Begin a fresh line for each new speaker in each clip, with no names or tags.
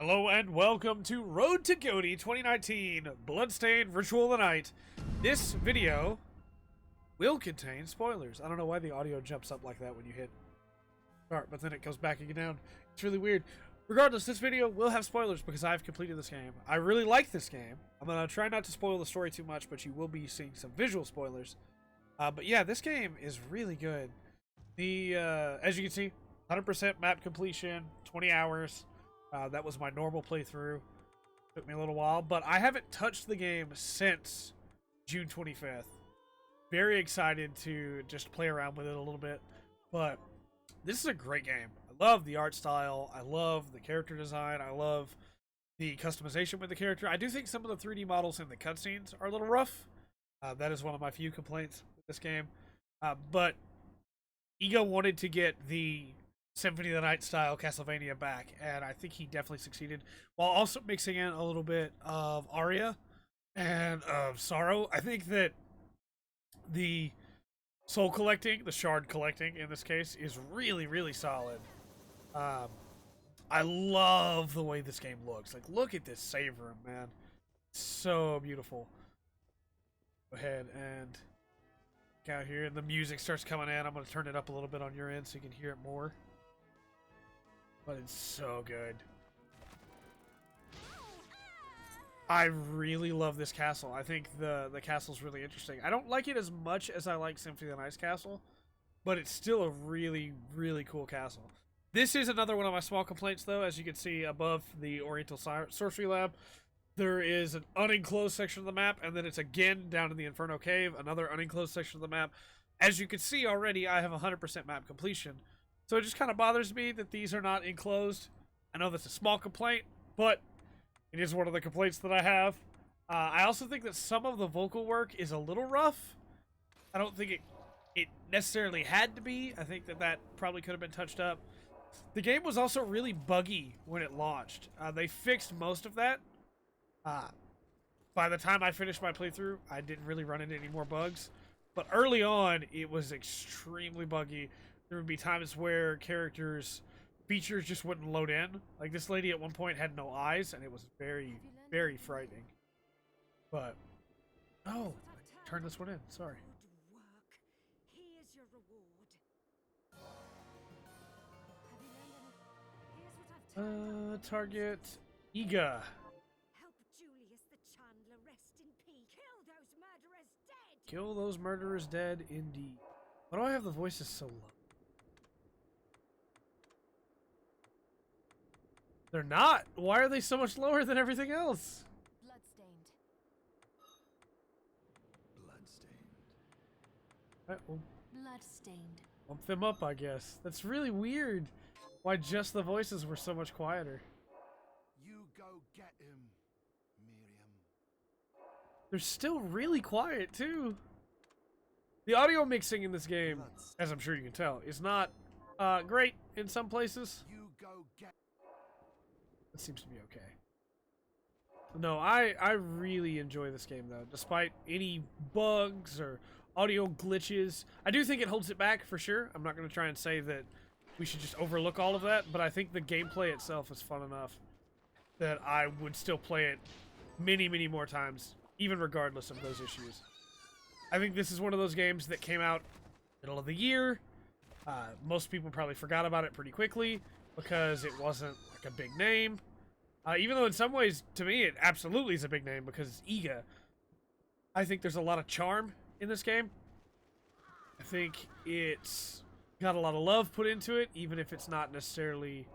Hello and welcome to Road to GotY 2019 Bloodstained Ritual of the Night. This video will contain spoilers. I don't know why the audio jumps up like that when you hit start, but then it goes back again down. It's really weird. Regardless, this video will have spoilers because I've completed this game. I really like this game. I'm going to try not to spoil the story too much, but you will be seeing some visual spoilers. But yeah, this game is really good. As you can see, 100% map completion, 20 hours. That was my normal playthrough. Took me a little while, but I haven't touched the game since June 25th. Very excited to just play around with it a little bit, but this is a great game. I love the art style. I love the character design. I love the customization with the character. I do think some of the 3D models in the cutscenes are a little rough. That is one of my few complaints with this game. But Ego wanted to get the Symphony of the Night style Castlevania back, and I think he definitely succeeded, while also mixing in a little bit of aria and of sorrow. I think that the soul collecting, the shard collecting in this case, is really, really solid. I love the way this game looks. Like, look at this save room, man. It's so beautiful. Go ahead and get out here, and the music starts coming in. I'm going to turn it up a little bit on your end so you can hear it more. But it's so good. I really love this castle. I think the castle's really interesting. I don't like it as much as I like Symphony of the Night's castle, but it's still a really, really cool castle. This is another one of my small complaints, though. As you can see above the Oriental Sorcery Lab, there is an unenclosed section of the map, and then it's again down in the Inferno Cave, another unenclosed section of the map. As you can see already, I have 100% map completion. So it just kind of bothers me that these are not enclosed. I know that's a small complaint, but it is one of the complaints that I have. I also think that some of the vocal work is a little rough. I don't think it necessarily had to be. I think that probably could have been touched up. The game was also really buggy when it launched. They fixed most of that. By the time I finished my playthrough, I didn't really run into any more bugs. But early on, it was extremely buggy. There would be times where features just wouldn't load in. Like, this lady at one point had no eyes, and it was very, very frightening. But, oh, I turned this one in. Sorry.
Here's your reward. Have you learned any? Here's what I've
Target Iga.
Help Julius the Chandler rest in peace. Kill those murderers dead.
Kill those murderers dead, indeed. Why do I have the voices so low? They're not. Why are they so much lower than everything else?
Bloodstained.
Bloodstained.
Alright, well,
Bloodstained.
bump them up, I guess. That's really weird. Why just the voices were so much quieter.
You go get him, Miriam.
They're still really quiet, too. The audio mixing in this game, as I'm sure you can tell, is not great in some places.
You go get.
It seems to be okay. No, I really enjoy this game, though. Despite any bugs or audio glitches, I do think it holds it back, for sure. I'm not going to try and say that we should just overlook all of that, but I think the gameplay itself is fun enough that I would still play it many, many more times, even regardless of those issues. I think this is one of those games that came out middle of the year. Most people probably forgot about it pretty quickly because it wasn't like a big name. Even though in some ways, to me, it absolutely is a big name because it's Iga. I think there's a lot of charm in this game. I think it's got a lot of love put into it, even if it's not necessarily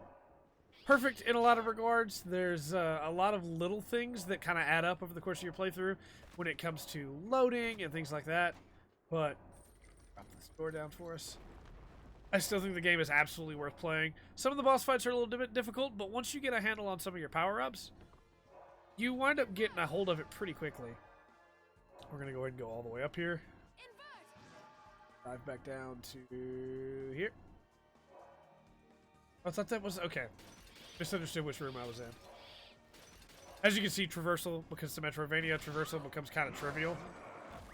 perfect in a lot of regards. There's a lot of little things that kind of add up over the course of your playthrough when it comes to loading and things like that. But, drop this door down for us. I still think the game is absolutely worth playing. Some of the boss fights are a little bit difficult, but once you get a handle on some of your power-ups, you wind up getting a hold of it pretty quickly. We're going to go ahead and go all the way up here. Dive back down to here. I thought that was... okay. Misunderstood which room I was in. As you can see, traversal, because it's a Metroidvania, traversal becomes kind of trivial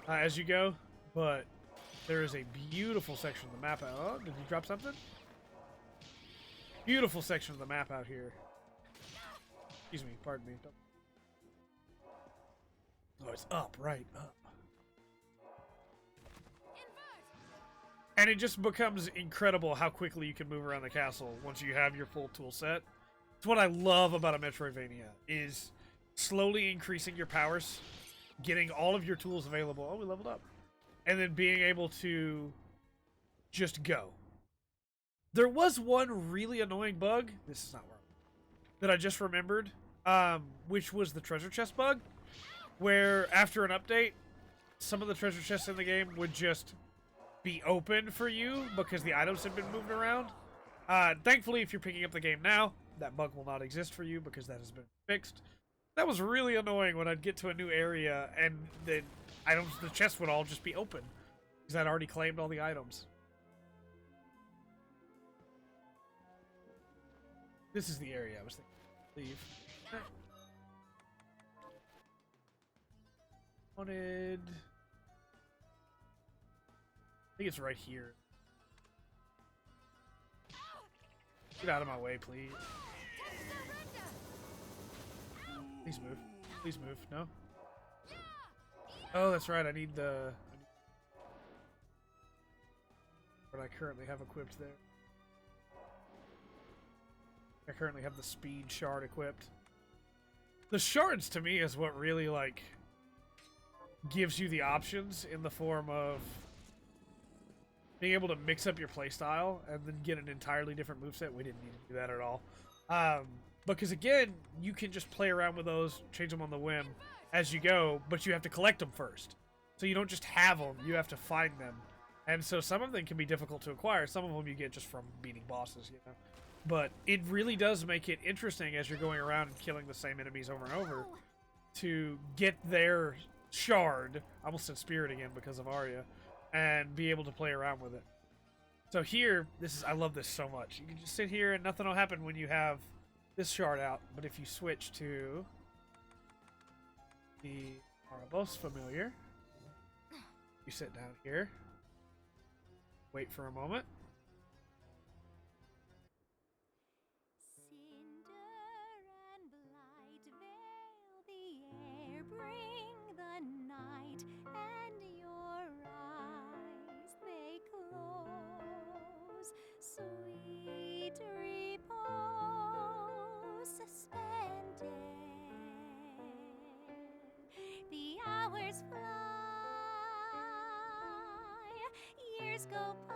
as you go, but there is a beautiful section of the map. Oh, did you drop something? Beautiful section of the map out here. Excuse me, pardon me. Oh, it's up, right, up. And it just becomes incredible how quickly you can move around the castle once you have your full tool set. It's what I love about a Metroidvania, is slowly increasing your powers, getting all of your tools available. Oh, we leveled up. And then being able to just go. There was one really annoying bug. This is not where that I just remembered, which was the treasure chest bug, where after an update, some of the treasure chests in the game would just be open for you because the items have been moved around. Thankfully, if you're picking up the game now, that bug will not exist for you because that has been fixed. That was really annoying when I'd get to a new area and the chests would all just be open because I'd already claimed all the items. This is the area I was thinking. Leave. Wanted. I think it's right here. Get out of my way, please. Please move. Please move. No? Oh, that's right. I need the... what I currently have equipped there. I currently have the speed shard equipped. The shards, to me, is what really, like, gives you the options in the form of being able to mix up your playstyle and then get an entirely different moveset. We didn't need to do that at all. Because, again, you can just play around with those, change them on the whim as you go, but you have to collect them first. So you don't just have them, you have to find them. And so some of them can be difficult to acquire. Some of them you get just from beating bosses, you know. But it really does make it interesting as you're going around and killing the same enemies over and over to get their shard, I almost said spirit again because of Arya, and be able to play around with it. So here, I love this so much. You can just sit here and nothing will happen when you have this shard out. But if you switch to the Arabos familiar, you sit down here, wait for a moment.
Sweet repose suspended. The hours fly, years go by.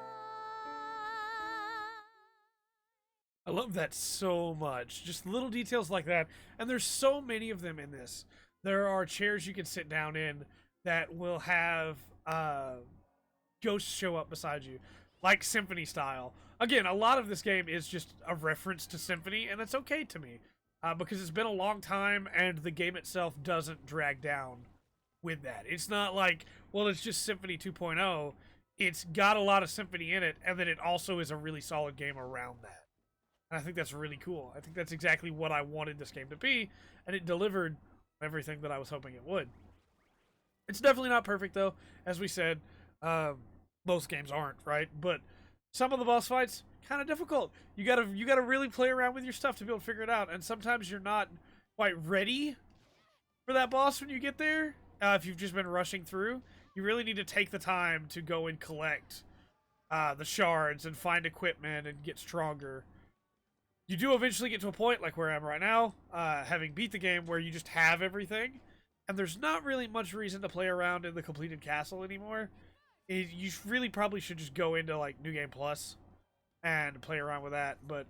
I love that so much. Just little details like that. And there's so many of them in this. There are chairs you can sit down in that will have ghosts show up beside you, like Symphony style. Again, a lot of this game is just a reference to Symphony, and it's okay to me. Because it's been a long time, and the game itself doesn't drag down with that. It's not like, well, it's just Symphony 2.0. It's got a lot of Symphony in it, and then it also is a really solid game around that. And I think that's really cool. I think that's exactly what I wanted this game to be, and it delivered everything that I was hoping it would. It's definitely not perfect, though. As we said, most games aren't, right? But some of the boss fights, kind of difficult. You gotta really play around with your stuff to be able to figure it out. And sometimes you're not quite ready for that boss when you get there. If you've just been rushing through, you really need to take the time to go and collect the shards and find equipment and get stronger. You do eventually get to a point, like where I am right now, having beat the game, where you just have everything. And there's not really much reason to play around in the completed castle anymore. You really probably should just go into like New Game Plus and play around with that. But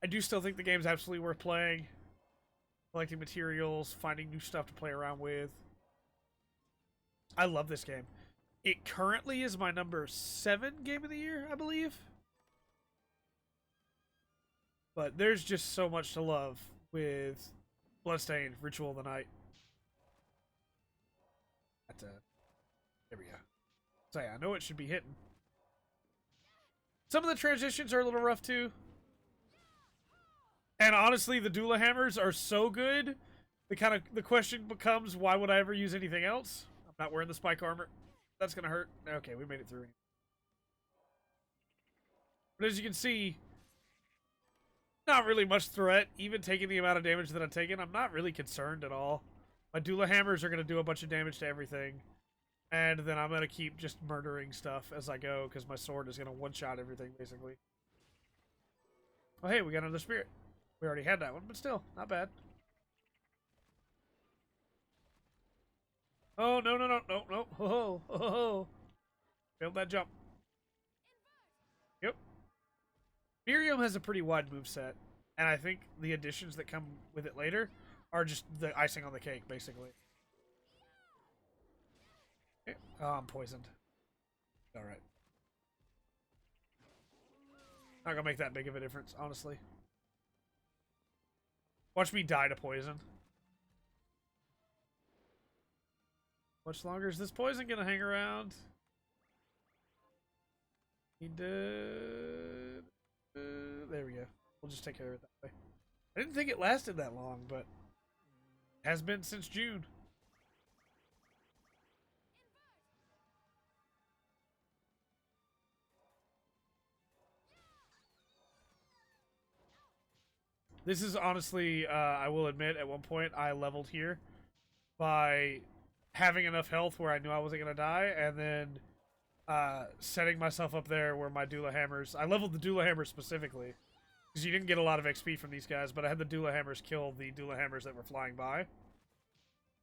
I do still think the game's absolutely worth playing. Collecting materials, finding new stuff to play around with. I love this game. It currently is my number 7 game of the year, I believe. But there's just so much to love with Bloodstained, Ritual of the Night. There we go. Say, I know it should be hitting. Some of the transitions are a little rough too. And honestly, the Dula hammers are so good. The question becomes, why would I ever use anything else? I'm not wearing the spike armor. That's gonna hurt. Okay, we made it through. But as you can see, Not really much threat. Even taking the amount of damage that I'm taking, I'm not really concerned at all. My Dula Hammers are going to do a bunch of damage to everything. And then I'm going to keep just murdering stuff as I go, because my sword is going to one-shot everything, basically. Oh, hey, we got another spirit. We already had that one, but still, not bad. Oh, no, no, no, no, no. Oh, oh, oh. Failed that jump. Yep. Miriam has a pretty wide moveset, and I think the additions that come with it later are just the icing on the cake, basically. Okay. Oh, I'm poisoned. Alright. Not gonna make that big of a difference, honestly. Watch me die to poison. Much longer is this poison gonna hang around? He did. There we go. We'll just take care of it that way. I didn't think it lasted that long, but it has been since June. This is honestly, I will admit, at one point I leveled here by having enough health where I knew I wasn't going to die, and then setting myself up there where my Dula Hammers... I leveled the Dula Hammers specifically, because you didn't get a lot of XP from these guys, but I had the Dula Hammers kill the Dula Hammers that were flying by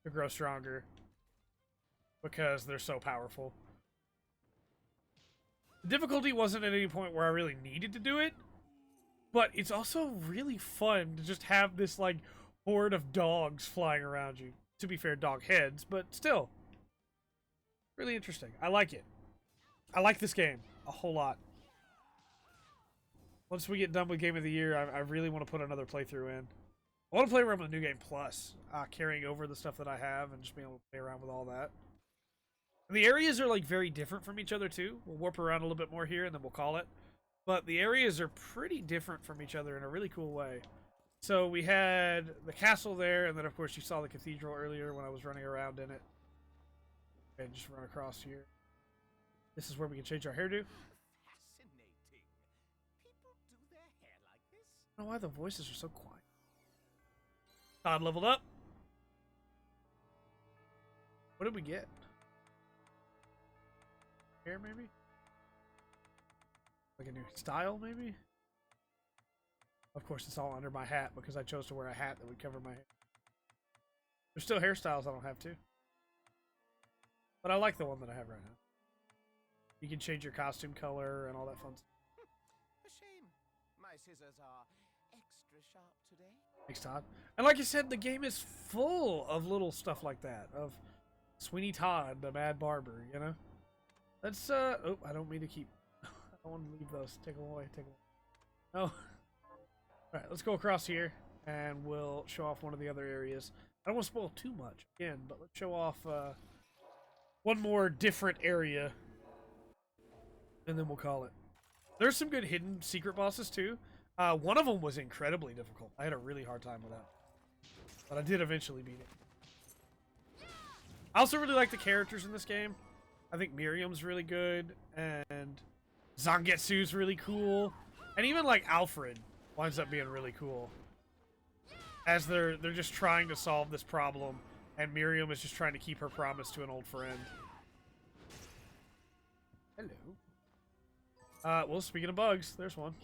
to grow stronger, because they're so powerful. The difficulty wasn't at any point where I really needed to do it, but it's also really fun to just have this, like, horde of dogs flying around you. To be fair, dog heads, but still. Really interesting. I like it. I like this game a whole lot. Once we get done with Game of the Year, I really want to put another playthrough in. I want to play around with the New Game Plus, carrying over the stuff that I have and just being able to play around with all that. And the areas are, like, very different from each other, too. We'll warp around a little bit more here, and then we'll call it. But the areas are pretty different from each other in a really cool way. So we had the castle there, and then of course you saw the cathedral earlier when I was running around in it. And just run across here. This is where we can change our hairdo.
Fascinating. People do their hair like this?
I don't know why the voices are so quiet. Todd leveled up. What did we get? Hair, maybe? Like a new style, maybe? Of course, it's all under my hat because I chose to wear a hat that would cover my hair. There's still hairstyles I don't have to. But I like the one that I have right now. You can change your costume color and all that fun stuff.
A shame. My scissors are extra sharp today.
Thanks, Todd. And like I said, the game is full of little stuff like that. Of Sweeney Todd, the Mad Barber, you know? That's, oh, I don't mean to keep... I don't want to leave those. Take them away. Take them away. Oh. Alright, let's go across here, and we'll show off one of the other areas. I don't want to spoil too much, again, but let's show off one more different area, and then we'll call it. There's some good hidden secret bosses, too. One of them was incredibly difficult. I had a really hard time with that. But I did eventually beat it. I also really like the characters in this game. I think Miriam's really good, and Zangetsu's really cool. And even, like, Alfred winds up being really cool. As they're just trying to solve this problem, and Miriam is just trying to keep her promise to an old friend. Hello. Well, speaking of bugs, there's one.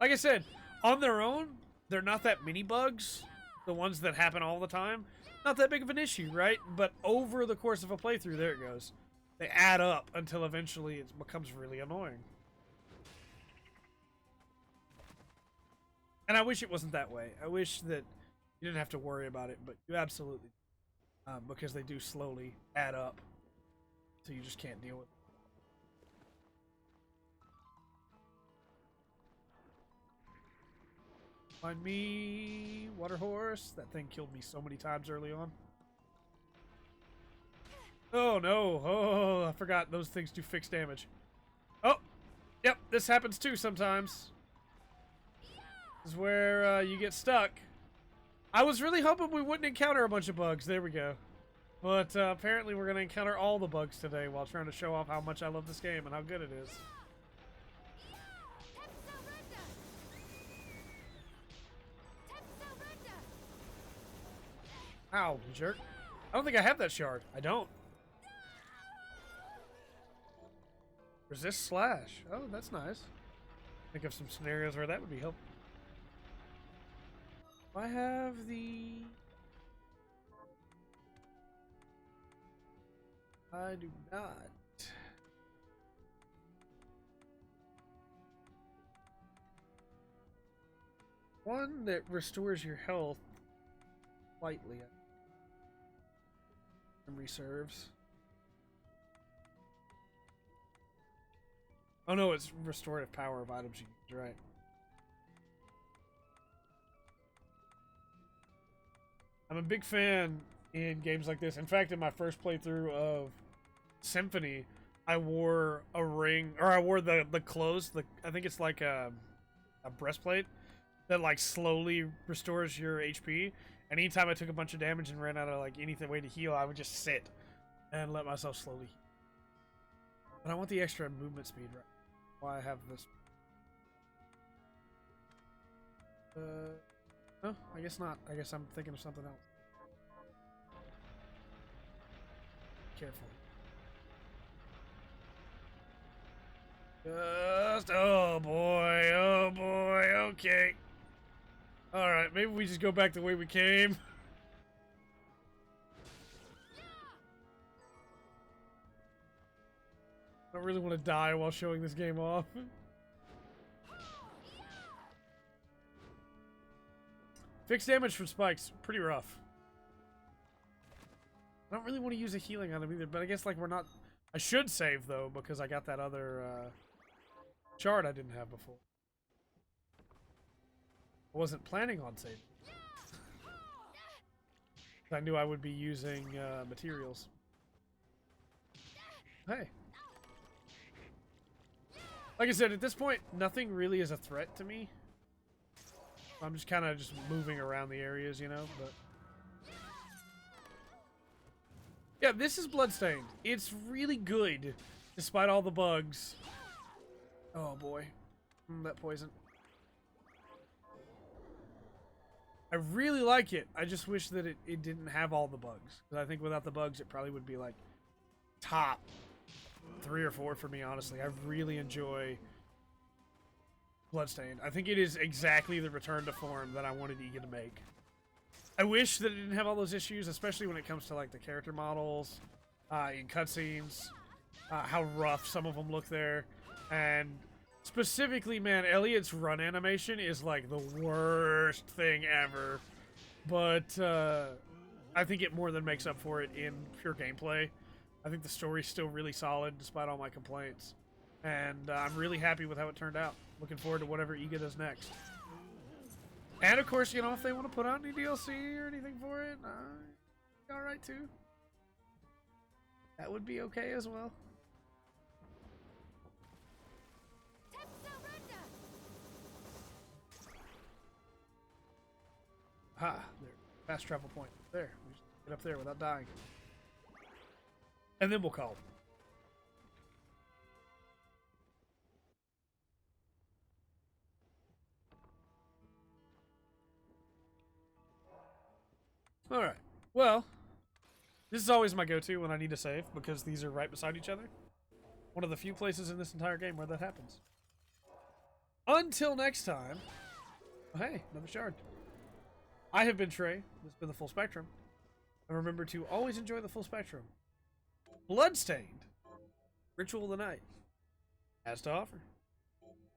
Like I said, on their own, they're not that many bugs. The ones that happen all the time. Not that big of an issue, right? But over the course of a playthrough, there it goes. They add up until eventually it becomes really annoying. And I wish it wasn't that way. I wish that you didn't have to worry about it, but you absolutely do. Because they do slowly add up. So you just can't deal with it. Find me, water horse. That thing killed me so many times early on. Oh no, oh, I forgot those things do fixed damage. Oh, yep, this happens too sometimes. This is where you get stuck. I was really hoping we wouldn't encounter a bunch of bugs. There we go. But apparently we're going to encounter all the bugs today while trying to show off how much I love this game and how good it is. Ow, you jerk. I don't think I have that shard. I don't. Resist slash. Oh, that's nice. Think of some scenarios where that would be helpful. I have the... I do not. One that restores your health slightly. Memory serves. Oh no, it's restorative power of items you use, right. I'm a big fan in games like this. In fact, in my first playthrough of Symphony, I wore a ring, or I wore the clothes, I think it's like a breastplate that like slowly restores your HP. And anytime I took a bunch of damage and ran out of like anything way to heal, I would just sit and let myself slowly heal. But I want the extra movement speed, right? Why I have this. No, I guess not. I guess I'm thinking of something else. Careful. Just, oh boy, okay. Alright, maybe we just go back the way we came. I don't really want to die while showing this game off. Fixed damage from spikes, pretty rough. I don't really want to use a healing on him either, but I guess like we're not... I should save though, because I got that other shard I didn't have before. I wasn't planning on saving. I knew I would be using materials. Hey. Like I said, at this point, nothing really is a threat to me. I'm just kind of just moving around the areas, you know, but... Yeah, this is Bloodstained. It's really good, despite all the bugs. Oh boy. That poison. I really like it. I just wish that it didn't have all the bugs. Because I think without the bugs, it probably would be like top 3 or 4 for me, honestly. I really enjoy Bloodstained. I think it is exactly the return to form that I wanted Ega to make. I wish that it didn't have all those issues, especially when it comes to like the character models, in cutscenes, how rough some of them look there, and specifically, man, Elliot's run animation is like the worst thing ever. But I think it more than makes up for it in pure gameplay. I think the story's still really solid despite all my complaints, and I'm really happy with how it turned out. Looking forward to whatever Ega does next. And of course, you know, if they want to put out any DLC or anything for it, alright too. That would be okay as well. Ha! There. Fast travel point. There. We just get up there without dying. And then we'll call. Alright. Well, this is always my go-to when I need to save, because these are right beside each other. One of the few places in this entire game where that happens. Until next time. Oh, hey, another shard. I have been Trey. This has been the Full Spectrum. And remember to always enjoy the full spectrum. Bloodstained. Ritual of the Night has to offer.